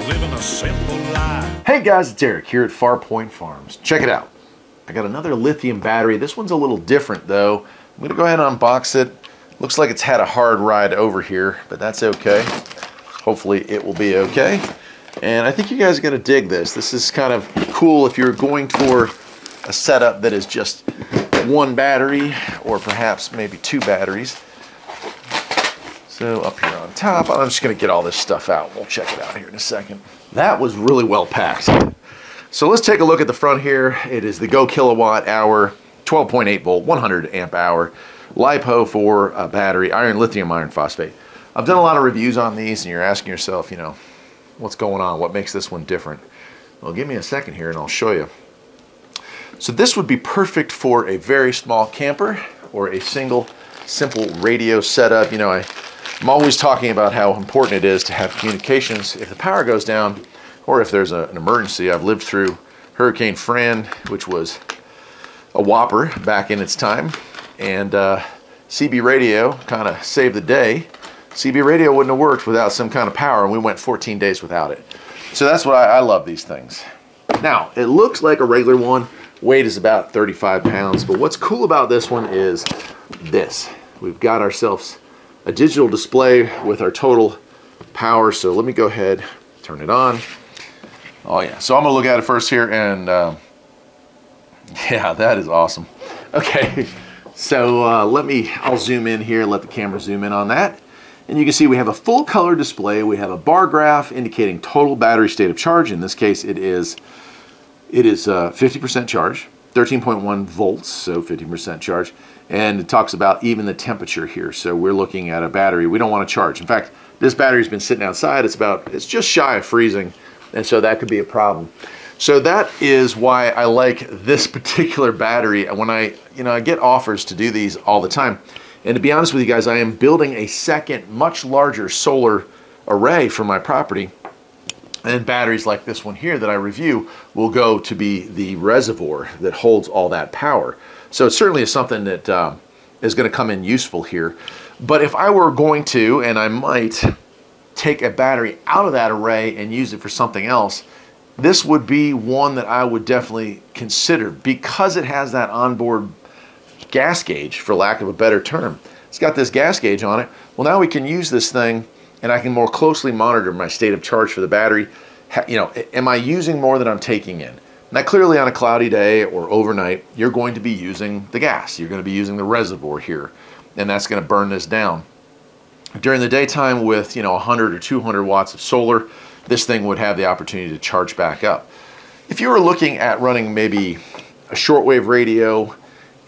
living a simple life. Hey guys, it's Eric here at Farpoint Farms. Check it out. I got another lithium battery. This one's a little different though. I'm gonna go ahead and unbox it. Looks like it's had a hard ride over here, but that's okay. Hopefully it will be okay. And I think you guys are gonna dig this. This is kind of cool if you're going for a setup that is just one battery or perhaps maybe two batteries. So up here on top, I'm just gonna get all this stuff out. We'll check it out here in a second. That was really well packed. So let's take a look at the front here. It is the GoKWH 12.8 volt, 100 amp hour, LiPo for a battery, lithium iron phosphate. I've done a lot of reviews on these and you're asking yourself, you know, what's going on? What makes this one different? Well, give me a second here and I'll show you. So this would be perfect for a very small camper or a single, simple radio setup. You know, I'm always talking about how important it is to have communications if the power goes down or if there's an emergency. I've lived through Hurricane Fran, which was a whopper back in its time, and CB radio kind of saved the day. CB radio wouldn't have worked without some kind of power, and we went 14 days without it. So that's why I love these things. Now, it looks like a regular one. Weight is about 35 pounds, but what's cool about this one is this. We've got ourselves a digital display with our total power. So let me go ahead, turn it on. Oh yeah, so I'm gonna look at it first here and yeah, that is awesome. Okay, so I'll zoom in here, let the camera zoom in on that. And you can see we have a full color display. We have a bar graph indicating total battery state of charge. In this case, it is 50% charge, 13.1 volts, so 50% charge. And it talks about even the temperature here. So we're looking at a battery we don't want to charge. In fact, this battery's been sitting outside. It's just shy of freezing, and so that could be a problem. So that is why I like this particular battery. When I get offers to do these all the time. And to be honest with you guys, I am building a second, much larger solar array for my property. And batteries like this one here that I review will go to be the reservoir that holds all that power. So it certainly is something that is going to come in useful here. But if I were going to, and I might, take a battery out of that array and use it for something else, this would be one that I would definitely consider because it has that onboard gas gauge, for lack of a better term. It's got this gas gauge on it. Well, now we can use this thing and I can more closely monitor my state of charge for the battery. You know, am I using more than I'm taking in? Now, clearly on a cloudy day or overnight, you're going to be using the gas. You're going to be using the reservoir here, and that's going to burn this down. During the daytime with, 100 or 200 watts of solar, this thing would have the opportunity to charge back up. If you were looking at running maybe a shortwave radio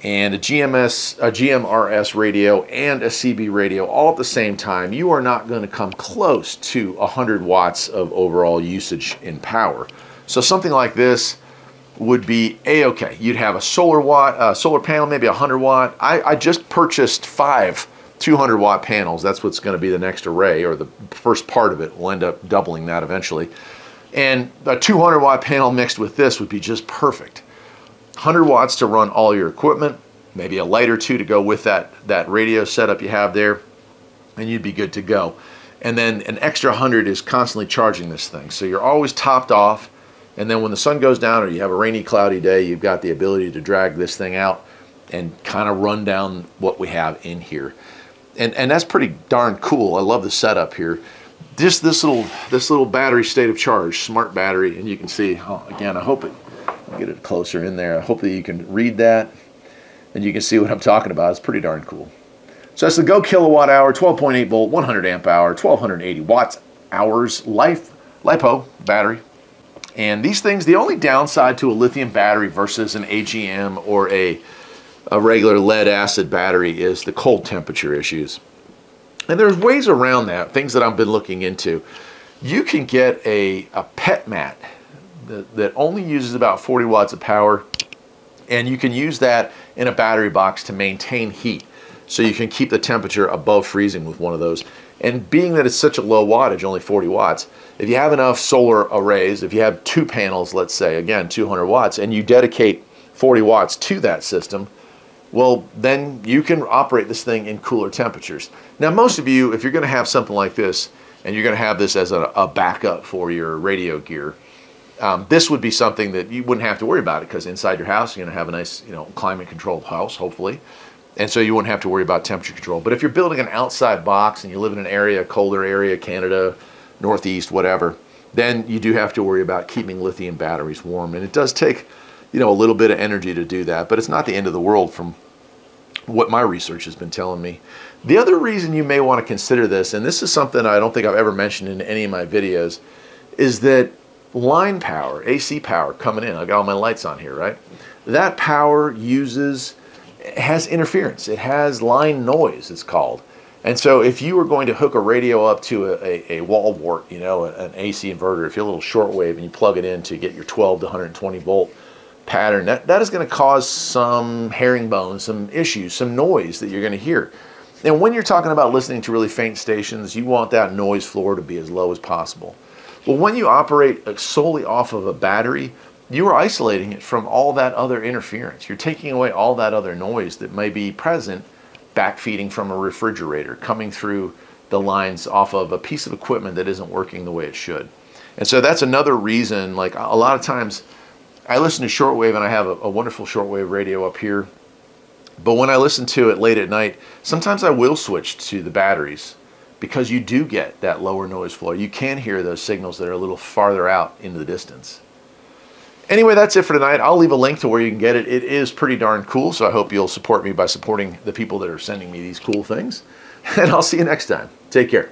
and a GMRS radio and a CB radio all at the same time, you are not going to come close to 100 watts of overall usage in power. So something like this would be a-okay. You'd have a solar panel, maybe 100 watt. I just purchased 5 200 watt panels. That's what's going to be the next array, or the first part of it. We'll end up doubling that eventually. And a 200 watt panel mixed with this would be just perfect. 100 watts to run all your equipment, maybe a light or two to go with that radio setup you have there, and you'd be good to go. And then an extra 100 is constantly charging this thing. So you're always topped off, and then when the sun goes down or you have a rainy, cloudy day, you've got the ability to drag this thing out and kind of run down what we have in here. And that's pretty darn cool. I love the setup here. Just this little battery state of charge, smart battery, and you can see, again, I hope I'll get it closer in there. I hope that you can read that and you can see what I'm talking about. It's pretty darn cool. So that's the GoKWH 12.8 volt, 100 amp hour, 1280 watts hours LiPo battery. And these things, the only downside to a lithium battery versus an AGM or a regular lead acid battery is the cold temperature issues. And there's ways around that, things that I've been looking into. You can get a pet mat that only uses about 40 watts of power, and you can use that in a battery box to maintain heat. So you can keep the temperature above freezing with one of those. And being that it's such a low wattage, only 40 watts, if you have enough solar arrays, if you have 2 panels, let's say, again, 200 watts, and you dedicate 40 watts to that system, well, then you can operate this thing in cooler temperatures. Now, most of you, if you're going to have something like this, and you're going to have this as a backup for your radio gear. This would be something that you wouldn't have to worry about it, because inside your house, you're going to have a nice, climate controlled house, hopefully. And so you wouldn't have to worry about temperature control. But if you're building an outside box and you live in an area, a colder area, Canada, Northeast, whatever, then you do have to worry about keeping lithium batteries warm. And it does take, a little bit of energy to do that, but it's not the end of the world from what my research has been telling me. The other reason you may want to consider this, and this is something I don't think I've ever mentioned in any of my videos, is that line power, AC power coming in, I've got all my lights on here, right? That power has interference. It has line noise, it's called. And so if you were going to hook a radio up to a wall wart, an AC inverter, if you're a little shortwave and you plug it in to get your 12 to 120 volt pattern, that is going to cause some herringbone, some issues, some noise that you're going to hear. And when you're talking about listening to really faint stations, you want that noise floor to be as low as possible. Well, when you operate solely off of a battery, you are isolating it from all that other interference. You're taking away all that other noise that may be present, backfeeding from a refrigerator, coming through the lines off of a piece of equipment that isn't working the way it should. And so that's another reason, like a lot of times, I listen to shortwave, and I have a wonderful shortwave radio up here. But when I listen to it late at night, sometimes I will switch to the batteries, because you do get that lower noise floor. You can hear those signals that are a little farther out into the distance. Anyway, that's it for tonight. I'll leave a link to where you can get it. It is pretty darn cool, so I hope you'll support me by supporting the people that are sending me these cool things. And I'll see you next time. Take care.